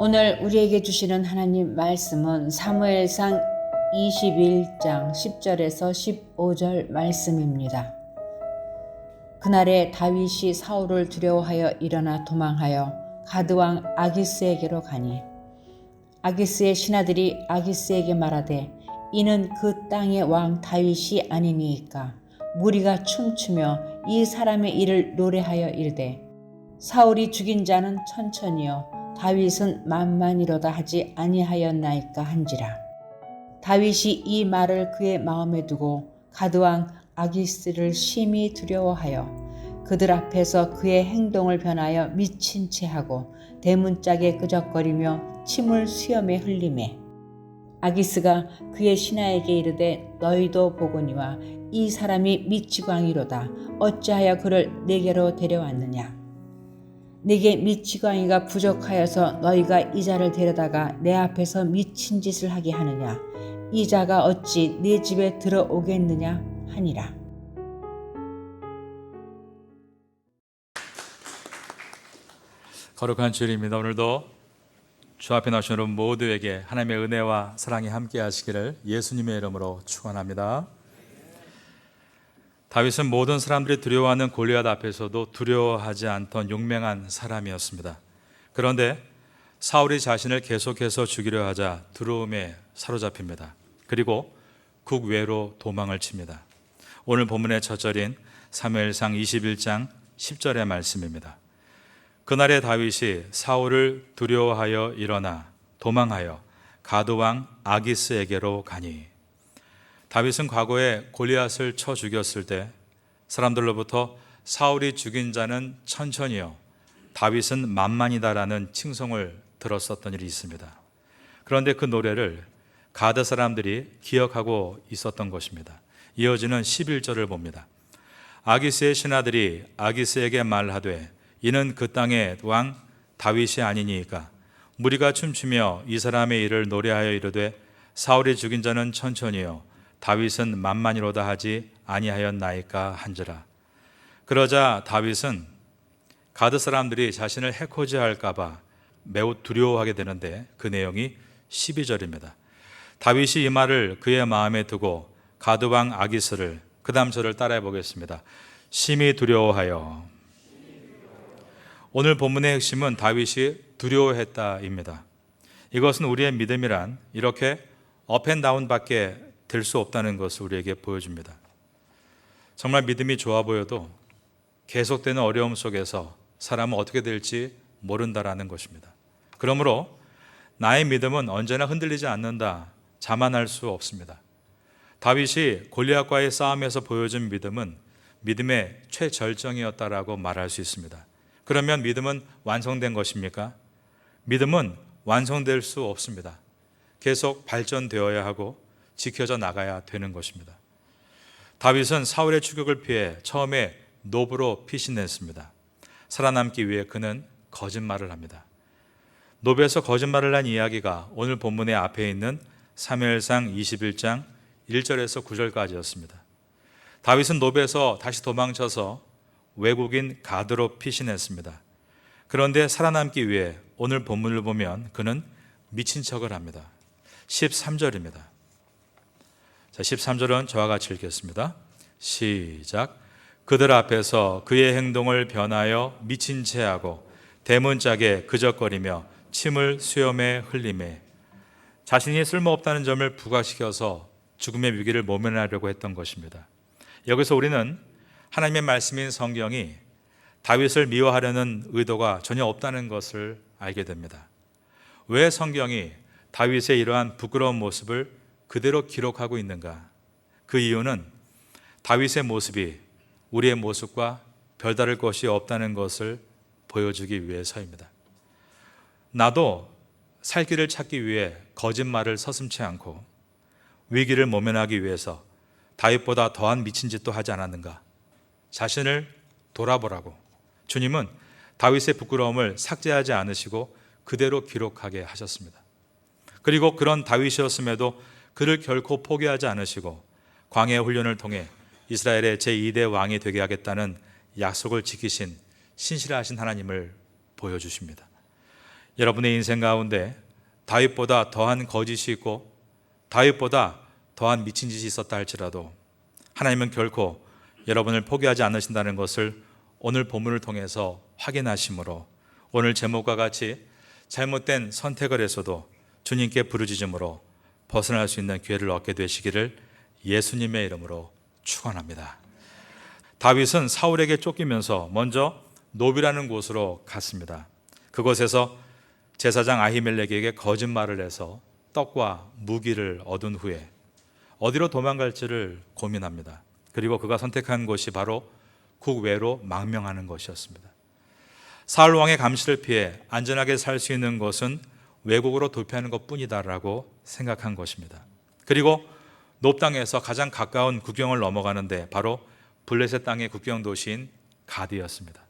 오늘 우리에게 주시는 하나님 말씀은 사무엘상 21장 10절에서 15절 말씀입니다. 그날에 다윗이 사울을 두려워하여 일어나 도망하여 가드왕 아기스에게로 가니 아기스의 신하들이 아기스에게 말하되 이는 그 땅의 왕 다윗이 아니니이까. 무리가 춤추며 이 사람의 일을 노래하여 이르되 사울이 죽인 자는 천천히요 다윗은 만만이로다 하지 아니하였나이까 한지라. 다윗이 이 말을 그의 마음에 두고 가드왕 아기스를 심히 두려워하여 그들 앞에서 그의 행동을 변하여 미친 채 하고 대문짝에 끄적거리며 침을 수염에 흘리매 아기스가 그의 신하에게 이르되 너희도 보거니와 이 사람이 미치광이로다. 어찌하여 그를 내게로 데려왔느냐. 내게 미치광이가 부족하여서 너희가 이 자를 데려다가 내 앞에서 미친 짓을 하게 하느냐. 이 자가 어찌 내 집에 들어오겠느냐 하니라. 거룩한 주일입니다. 오늘도 주 앞에 나오신 여러분 모두에게 하나님의 은혜와 사랑이 함께 하시기를 예수님의 이름으로 축원합니다. 다윗은 모든 사람들이 두려워하는 골리앗 앞에서도 두려워하지 않던 용맹한 사람이었습니다. 그런데 사울이 자신을 계속해서 죽이려 하자 두려움에 사로잡힙니다. 그리고 국외로 도망을 칩니다. 오늘 본문의 첫 절인 사무엘상 21장 10절의 말씀입니다. 그날에 다윗이 사울을 두려워하여 일어나 도망하여 가드왕 아기스에게로 가니. 다윗은 과거에 골리앗을 쳐 죽였을 때 사람들로부터 사울이 죽인 자는 천천히요 다윗은 만만이다라는 칭송을 들었었던 일이 있습니다. 그런데 그 노래를 가드 사람들이 기억하고 있었던 것입니다. 이어지는 11절을 봅니다. 아기스의 신하들이 아기스에게 말하되 이는 그 땅의 왕 다윗이 아니니이까. 무리가 춤추며 이 사람의 일을 노래하여 이르되 사울이 죽인 자는 천천히요 다윗은 만만이로다 하지 아니하였나이까 한지라. 그러자 다윗은 가드 사람들이 자신을 해코지할까 봐 매우 두려워하게 되는데 그 내용이 12절입니다. 다윗이 이 말을 그의 마음에 두고 가드왕 아기스를, 그 다음 절을 따라해 보겠습니다. 심히 두려워하여. 오늘 본문의 핵심은 다윗이 두려워했다입니다. 이것은 우리의 믿음이란 이렇게 업앤다운 밖에 될 수 없다는 것을 우리에게 보여줍니다. 정말 믿음이 좋아 보여도 계속되는 어려움 속에서 사람은 어떻게 될지 모른다라는 것입니다. 그러므로 나의 믿음은 언제나 흔들리지 않는다, 자만할 수 없습니다. 다윗이 골리앗과의 싸움에서 보여준 믿음은 믿음의 최절정이었다라고 말할 수 있습니다. 그러면 믿음은 완성된 것입니까? 믿음은 완성될 수 없습니다. 계속 발전되어야 하고 지켜져 나가야 되는 것입니다. 다윗은 사울의 추격을 피해 처음에 노브로 피신했습니다. 살아남기 위해 그는 거짓말을 합니다. 노브에서 거짓말을 한 이야기가 오늘 본문의 앞에 있는 사무엘상 21장 1절에서 9절까지였습니다. 다윗은 노브에서 다시 도망쳐서 외국인 가드로 피신했습니다. 그런데 살아남기 위해 오늘 본문을 보면 그는 미친 척을 합니다. 13절입니다. 자, 13절은 저와 같이 읽겠습니다. 시작. 그들 앞에서 그의 행동을 변하여 미친 채 하고 대문짝에 그적거리며 침을 수염에 흘리매. 자신이 쓸모없다는 점을 부각시켜서 죽음의 위기를 모면하려고 했던 것입니다. 여기서 우리는 하나님의 말씀인 성경이 다윗을 미워하려는 의도가 전혀 없다는 것을 알게 됩니다. 왜 성경이 다윗의 이러한 부끄러운 모습을 그대로 기록하고 있는가? 그 이유는 다윗의 모습이 우리의 모습과 별다를 것이 없다는 것을 보여주기 위해서입니다. 나도 살 길을 찾기 위해 거짓말을 서슴지 않고 위기를 모면하기 위해서 다윗보다 더한 미친 짓도 하지 않았는가? 자신을 돌아보라고 주님은 다윗의 부끄러움을 삭제하지 않으시고 그대로 기록하게 하셨습니다. 그리고 그런 다윗이었음에도 그를 결코 포기하지 않으시고 광야 훈련을 통해 이스라엘의 제2대 왕이 되게 하겠다는 약속을 지키신 신실하신 하나님을 보여주십니다. 여러분의 인생 가운데 다윗보다 더한 거짓이 있고 다윗보다 더한 미친 짓이 있었다 할지라도 하나님은 결코 여러분을 포기하지 않으신다는 것을 오늘 본문을 통해서 확인하심으로 오늘 제목과 같이 잘못된 선택을 해서도 주님께 부르짖음으로 벗어날 수 있는 기회를 얻게 되시기를 예수님의 이름으로 축원합니다. 다윗은 사울에게 쫓기면서 먼저 노비라는 곳으로 갔습니다. 그곳에서 제사장 아히멜렉에게 거짓말을 해서 떡과 무기를 얻은 후에 어디로 도망갈지를 고민합니다. 그리고 그가 선택한 곳이 바로 국외로 망명하는 것이었습니다. 사울 왕의 감시를 피해 안전하게 살 수 있는 곳은 외국으로 도피하는 것뿐이다라고 생각한 것입니다. 그리고 높 땅에서 가장 가까운 국경을 넘어가는데 바로 블레셋 땅의 국경 도시인 가드였습니다.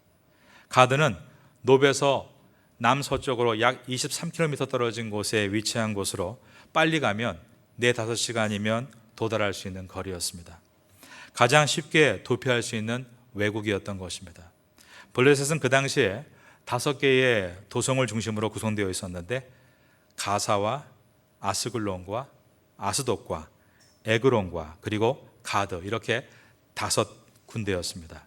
가드는 높에서 남서쪽으로 약 23km 떨어진 곳에 위치한 곳으로 빨리 가면 4-5시간이면 도달할 수 있는 거리였습니다. 가장 쉽게 도피할 수 있는 외국이었던 것입니다. 블레셋은 그 당시에 5개의 도성을 중심으로 구성되어 있었는데 가사와 아스글론과 아스돗과 에그론과 그리고 가드 이렇게 5군데였습니다.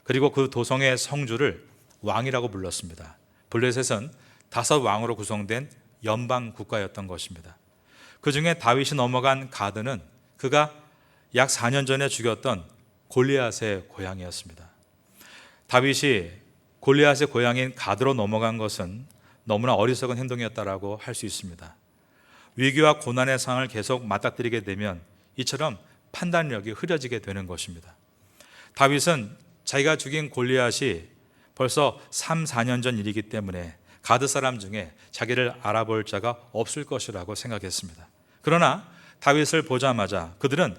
그리고 그 도성의 성주를 왕이라고 불렀습니다. 블레셋은 5왕으로 구성된 연방 국가였던 것입니다. 그 중에 다윗이 넘어간 가드는 그가 약 4년 전에 죽였던 골리앗의 고향이었습니다. 다윗이 골리앗의 고향인 가드로 넘어간 것은 너무나 어리석은 행동이었다라고 할 수 있습니다. 위기와 고난의 상황을 계속 맞닥뜨리게 되면 이처럼 판단력이 흐려지게 되는 것입니다. 다윗은 자기가 죽인 골리앗이 벌써 3-4년 전 일이기 때문에 가드 사람 중에 자기를 알아볼 자가 없을 것이라고 생각했습니다. 그러나 다윗을 보자마자 그들은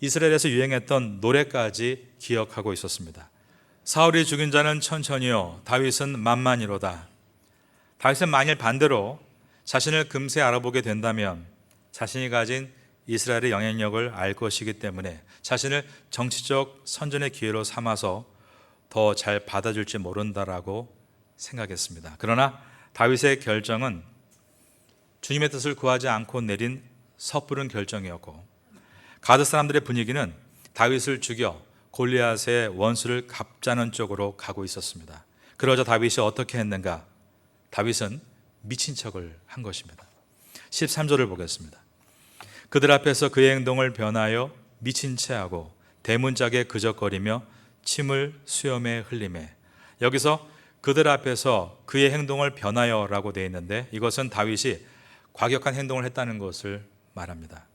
이스라엘에서 유행했던 노래까지 기억하고 있었습니다. 사울이 죽인 자는 천천히요 다윗은 만만이로다. 다윗은 만일 반대로 자신을 금세 알아보게 된다면 자신이 가진 이스라엘의 영향력을 알 것이기 때문에 자신을 정치적 선전의 기회로 삼아서 더 잘 받아줄지 모른다라고 생각했습니다. 그러나 다윗의 결정은 주님의 뜻을 구하지 않고 내린 섣부른 결정이었고 가드 사람들의 분위기는 다윗을 죽여 골리앗의 원수를 갚자는 쪽으로 가고 있었습니다. 그러자 다윗이 어떻게 했는가? 다윗은 미친 척을 한 것입니다. 13절을 보겠습니다. 그들 앞에서 그의 행동을 변하여 미친 채하고 대문짝에 그적거리며 침을 수염에 흘리매. 여기서 그들 앞에서 그의 행동을 변하여라고 되어 있는데 이것은 다윗이 과격한 행동을 했다는 것을 말합니다.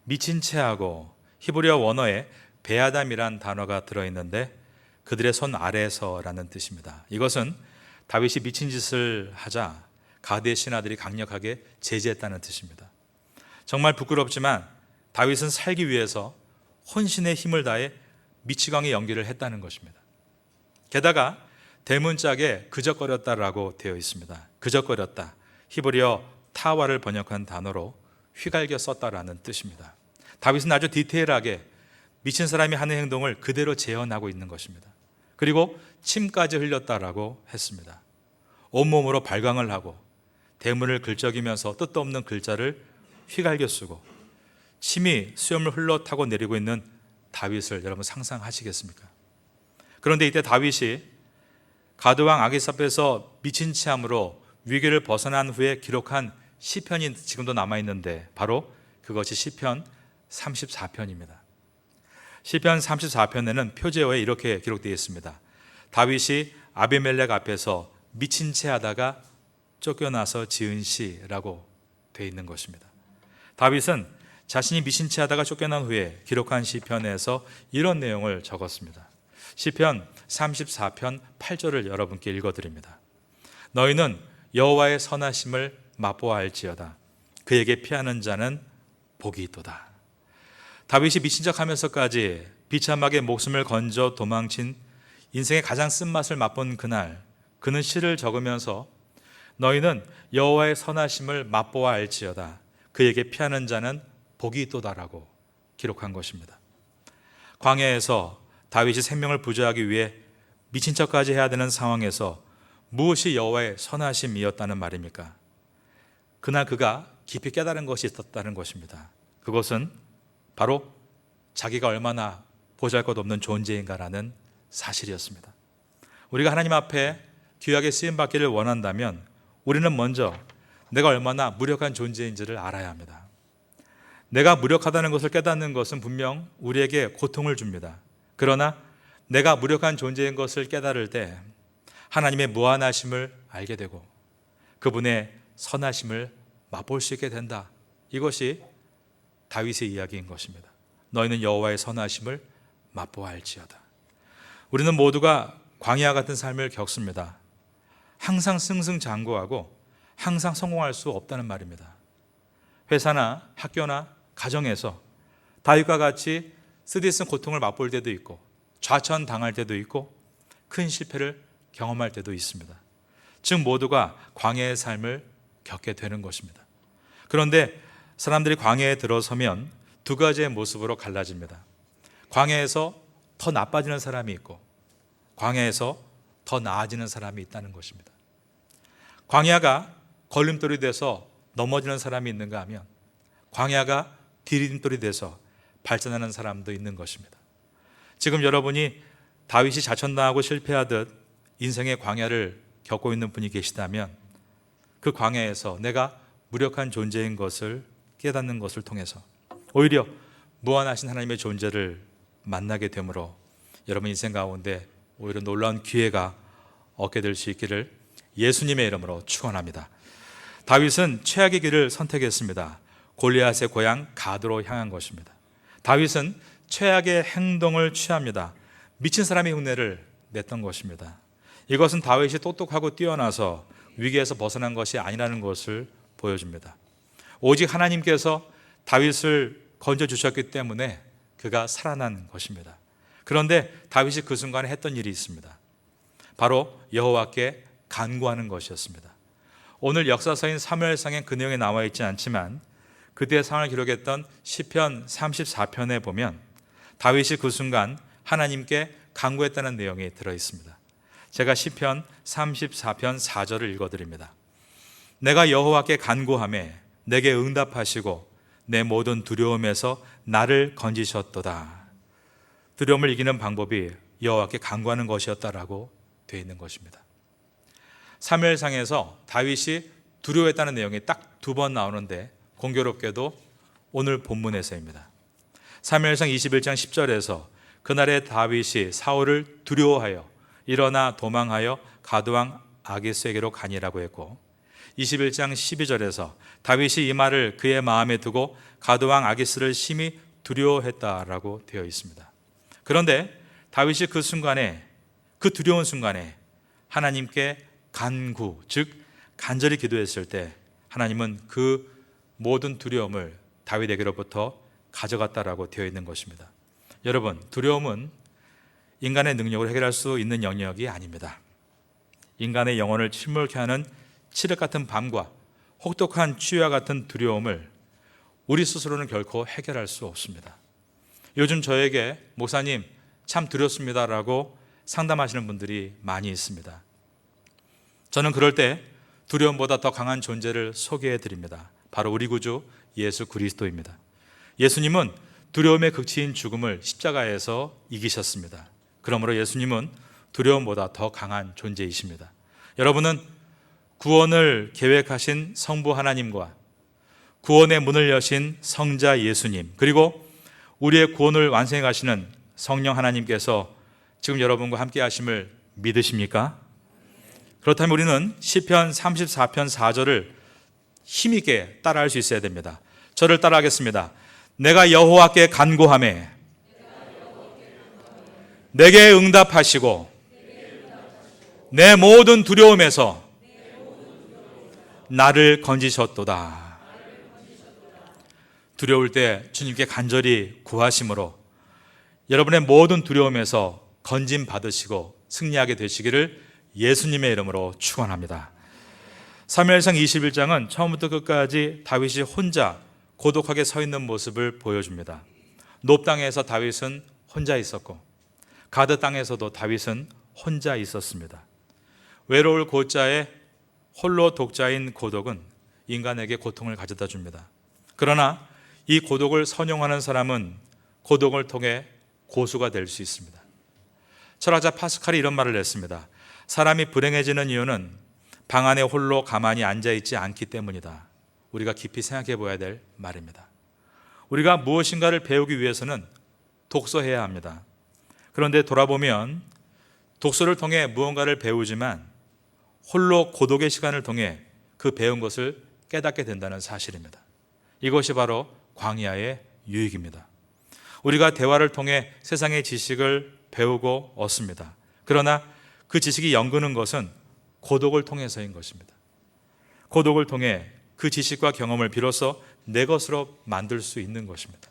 미친 채하고 히브리어 원어에 베아담이란 단어가 들어있는데 그들의 손 아래에서라는 뜻입니다. 이것은 다윗이 미친 짓을 하자 가드의 신하들이 강력하게 제지했다는 뜻입니다. 정말 부끄럽지만 다윗은 살기 위해서 혼신의 힘을 다해 미치광이 연기를 했다는 것입니다. 게다가 대문짝에 그적거렸다라고 되어 있습니다. 그적거렸다. 히브리어 타와를 번역한 단어로 휘갈겨 썼다라는 뜻입니다. 다윗은 아주 디테일하게 미친 사람이 하는 행동을 그대로 재현하고 있는 것입니다. 그리고 침까지 흘렸다라고 했습니다. 온몸으로 발광을 하고 대문을 긁적이면서 뜻도 없는 글자를 휘갈겨 쓰고 침이 수염을 흘러 타고 내리고 있는 다윗을 여러분 상상하시겠습니까? 그런데 이때 다윗이 가드왕 아기스 앞에서 미친 체함으로 위기를 벗어난 후에 기록한 시편이 지금도 남아있는데 바로 그것이 시편 34편입니다. 시편 34편에는 표제어에 이렇게 기록되어 있습니다. 다윗이 아비멜렉 앞에서 미친 채 하다가 쫓겨나서 지은 시라고 되어 있는 것입니다. 다윗은 자신이 미친 채 하다가 쫓겨난 후에 기록한 시편에서 이런 내용을 적었습니다. 시편 34편 8절을 여러분께 읽어드립니다. 너희는 여호와의 선하심을 맛보아 알지어다. 그에게 피하는 자는 복이 있도다. 다윗이 미친 척하면서까지 비참하게 목숨을 건져 도망친 인생의 가장 쓴맛을 맛본 그날 그는 시를 적으면서 너희는 여호와의 선하심을 맛보아 알지어다. 그에게 피하는 자는 복이 있도다라고 기록한 것입니다. 광야에서 다윗이 생명을 부조하기 위해 미친 척까지 해야 되는 상황에서 무엇이 여호와의 선하심이었다는 말입니까? 그날 그가 깊이 깨달은 것이 있었다는 것입니다. 그것은 바로 자기가 얼마나 보잘것없는 존재인가라는 사실이었습니다. 우리가 하나님 앞에 귀하게 쓰임받기를 원한다면 우리는 먼저 내가 얼마나 무력한 존재인지를 알아야 합니다. 내가 무력하다는 것을 깨닫는 것은 분명 우리에게 고통을 줍니다. 그러나 내가 무력한 존재인 것을 깨달을 때 하나님의 무한하심을 알게 되고 그분의 선하심을 맛볼 수 있게 된다. 이것이 다윗의 이야기인 것입니다. 너희는 여호와의 선하심을 맛보아할지어다. 우리는 모두가 광야 같은 삶을 겪습니다. 항상 승승장구하고 항상 성공할 수 없다는 말입니다. 회사나 학교나 가정에서 다윗과 같이 쓰디쓴 고통을 맛볼 때도 있고 좌천당할 때도 있고 큰 실패를 경험할 때도 있습니다. 즉 모두가 광야의 삶을 겪게 되는 것입니다. 그런데 사람들이 광야에 들어서면 두 가지의 모습으로 갈라집니다. 광야에서 더 나빠지는 사람이 있고 광야에서 더 나아지는 사람이 있다는 것입니다. 광야가 걸림돌이 돼서 넘어지는 사람이 있는가 하면 광야가 디딤돌이 돼서 발전하는 사람도 있는 것입니다. 지금 여러분이 다윗이 자천당하고 실패하듯 인생의 광야를 겪고 있는 분이 계시다면 그 광야에서 내가 무력한 존재인 것을 깨닫는 것을 통해서 오히려 무한하신 하나님의 존재를 만나게 되므로 여러분 인생 가운데 오히려 놀라운 기회가 얻게 될 수 있기를 예수님의 이름으로 축원합니다. 다윗은 최악의 길을 선택했습니다. 골리앗의 고향 가드로 향한 것입니다. 다윗은 최악의 행동을 취합니다. 미친 사람의 흉내를 냈던 것입니다. 이것은 다윗이 똑똑하고 뛰어나서 위기에서 벗어난 것이 아니라는 것을 보여줍니다. 오직 하나님께서 다윗을 건져주셨기 때문에 그가 살아난 것입니다. 그런데 다윗이 그 순간에 했던 일이 있습니다. 바로 여호와께 간구하는 것이었습니다. 오늘 역사서인 사무엘상에 그 내용이 나와 있지 않지만 그때의 상황을 기록했던 시편 34편에 보면 다윗이 그 순간 하나님께 간구했다는 내용이 들어있습니다. 제가 시편 34편 4절을 읽어드립니다. 내가 여호와께 간구하매 내게 응답하시고 내 모든 두려움에서 나를 건지셨도다. 두려움을 이기는 방법이 여호와께 간구하는 것이었다라고 되어 있는 것입니다. 사무엘상에서 다윗이 두려워했다는 내용이 딱 두 번 나오는데 공교롭게도 오늘 본문에서입니다. 사무엘상 21장 10절에서 그날의 다윗이 사울을 두려워하여 일어나 도망하여 가드왕 아기스에게로 가니라고 했고 21장 12절에서 다윗이 이 말을 그의 마음에 두고 가드왕 아기스를 심히 두려워했다라고 되어 있습니다. 그런데 다윗이 그 순간에 그 두려운 순간에 하나님께 간구 즉 간절히 기도했을 때 하나님은 그 모든 두려움을 다윗에게로부터 가져갔다라고 되어 있는 것입니다. 여러분 두려움은 인간의 능력을 해결할 수 있는 영역이 아닙니다. 인간의 영혼을 침몰케 하는 칠흑 같은 밤과 혹독한 추위와 같은 두려움을 우리 스스로는 결코 해결할 수 없습니다. 요즘 저에게 목사님 참 두렵습니다라고 상담하시는 분들이 많이 있습니다. 저는 그럴 때 두려움보다 더 강한 존재를 소개해 드립니다. 바로 우리 구주 예수 그리스도입니다. 예수님은 두려움의 극치인 죽음을 십자가에서 이기셨습니다. 그러므로 예수님은 두려움보다 더 강한 존재이십니다. 여러분은 구원을 계획하신 성부 하나님과 구원의 문을 여신 성자 예수님 그리고 우리의 구원을 완성해 가시는 성령 하나님께서 지금 여러분과 함께 하심을 믿으십니까? 그렇다면 우리는 시편 34편 4절을 힘있게 따라할 수 있어야 됩니다. 저를 따라하겠습니다. 내가 여호와께 간구하매 내게 응답하시고 내 모든 두려움에서 나를 건지셨도다. 두려울 때 주님께 간절히 구하심으로 여러분의 모든 두려움에서 건짐 받으시고 승리하게 되시기를 예수님의 이름으로 축원합니다. 사무엘상 21장은 처음부터 끝까지 다윗이 혼자 고독하게 서 있는 모습을 보여줍니다. 놉 땅에서 다윗은 혼자 있었고 가드 땅에서도 다윗은 혼자 있었습니다. 외로울 고자에 홀로 독자인 고독은 인간에게 고통을 가져다 줍니다. 그러나 이 고독을 선용하는 사람은 고독을 통해 고수가 될 수 있습니다. 철학자 파스칼이 이런 말을 했습니다. 사람이 불행해지는 이유는 방 안에 홀로 가만히 앉아있지 않기 때문이다. 우리가 깊이 생각해 보아야 될 말입니다. 우리가 무엇인가를 배우기 위해서는 독서해야 합니다. 그런데 돌아보면 독서를 통해 무언가를 배우지만 홀로 고독의 시간을 통해 그 배운 것을 깨닫게 된다는 사실입니다. 이것이 바로 광야의 유익입니다. 우리가 대화를 통해 세상의 지식을 배우고 얻습니다. 그러나 그 지식이 연구는 것은 고독을 통해서인 것입니다. 고독을 통해 그 지식과 경험을 비로소 내 것으로 만들 수 있는 것입니다.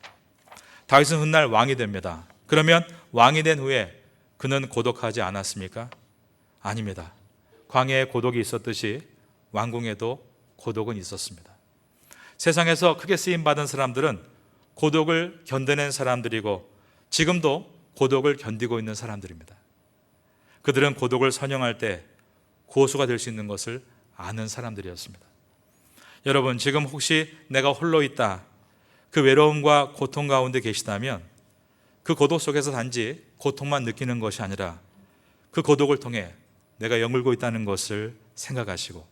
다윗은 훗날 왕이 됩니다. 그러면 왕이 된 후에 그는 고독하지 않았습니까? 아닙니다. 광야에 고독이 있었듯이 왕궁에도 고독은 있었습니다. 세상에서 크게 쓰임받은 사람들은 고독을 견뎌낸 사람들이고 지금도 고독을 견디고 있는 사람들입니다. 그들은 고독을 선용할 때 고수가 될 수 있는 것을 아는 사람들이었습니다. 여러분, 지금 혹시 내가 홀로 있다, 그 외로움과 고통 가운데 계시다면 그 고독 속에서 단지 고통만 느끼는 것이 아니라 그 고독을 통해 내가 영물고 있다는 것을 생각하시고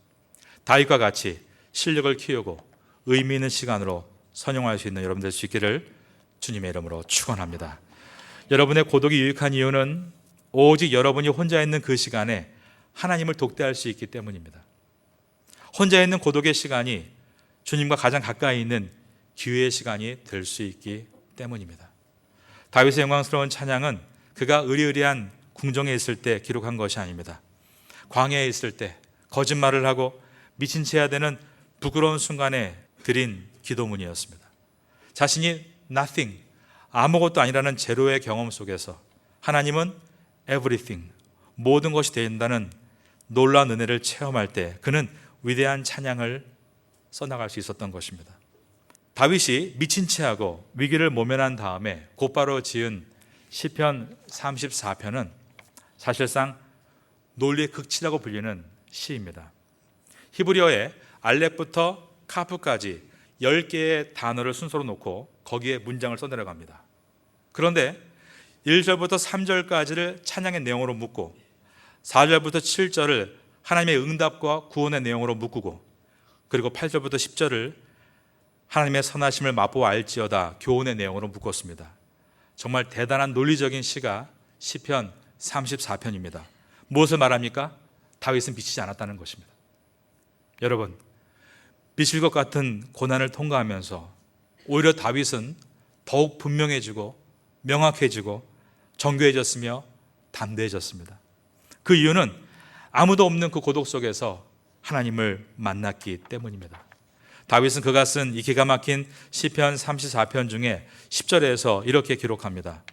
다윗과 같이 실력을 키우고 의미 있는 시간으로 선용할 수 있는 여러분 될 수 있기를 주님의 이름으로 축원합니다. 여러분의 고독이 유익한 이유는 오직 여러분이 혼자 있는 그 시간에 하나님을 독대할 수 있기 때문입니다. 혼자 있는 고독의 시간이 주님과 가장 가까이 있는 기회의 시간이 될 수 있기 때문입니다. 다윗의 영광스러운 찬양은 그가 의리의리한 궁정에 있을 때 기록한 것이 아닙니다. 광야에 있을 때 거짓말을 하고 미친 채 해야 되는 부끄러운 순간에 드린 기도문이었습니다. 자신이 nothing, 아무것도 아니라는 제로의 경험 속에서 하나님은 everything, 모든 것이 된다는 놀라운 은혜를 체험할 때 그는 위대한 찬양을 써나갈 수 있었던 것입니다. 다윗이 미친 채 하고 위기를 모면한 다음에 곧바로 지은 시편 34편은 사실상 논리의 극치라고 불리는 시입니다. 히브리어에 알렙부터 카프까지 10개의 단어를 순서로 놓고 거기에 문장을 써내려갑니다. 그런데 1절부터 3절까지를 찬양의 내용으로 묶고 4절부터 7절을 하나님의 응답과 구원의 내용으로 묶고 그리고 8절부터 10절을 하나님의 선하심을 맛보아 알지어다 교훈의 내용으로 묶었습니다. 정말 대단한 논리적인 시가 시편 34편입니다. 무엇을 말합니까? 다윗은 미치지 않았다는 것입니다. 여러분, 미칠 것 같은 고난을 통과하면서 오히려 다윗은 더욱 분명해지고 명확해지고 정교해졌으며 담대해졌습니다. 그 이유는 아무도 없는 그 고독 속에서 하나님을 만났기 때문입니다. 다윗은 그가 쓴 이 기가 막힌 시편 34편 중에 10절에서 이렇게 기록합니다.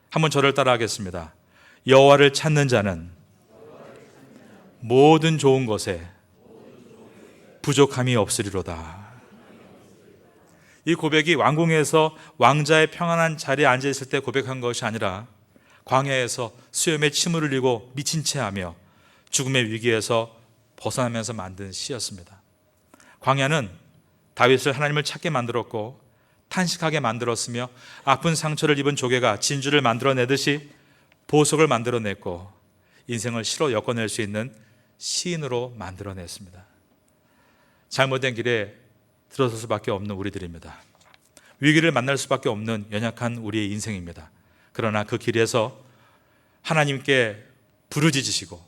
한번 저를 따라 하겠습니다. 여호와를 찾는 자는 모든 좋은 것에 부족함이 없으리로다. 이 고백이 왕궁에서 왕자의 평안한 자리에 앉아있을 때 고백한 것이 아니라 광야에서 수염에 침을 흘리고 미친 채 하며 죽음의 위기에서 벗어나면서 만든 시였습니다. 광야는 다윗을 하나님을 찾게 만들었고 탄식하게 만들었으며 아픈 상처를 입은 조개가 진주를 만들어내듯이 보석을 만들어냈고 인생을 시로 엮어낼 수 있는 시인으로 만들어냈습니다. 잘못된 길에 들어설 수밖에 없는 우리들입니다. 위기를 만날 수밖에 없는 연약한 우리의 인생입니다. 그러나 그 길에서 하나님께 부르짖으시고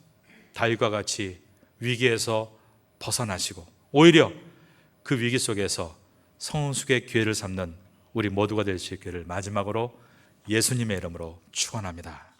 다윗과 같이 위기에서 벗어나시고 오히려 그 위기 속에서 성숙의 기회를 삼는 우리 모두가 될 수 있기를 마지막으로 예수님의 이름으로 축원합니다.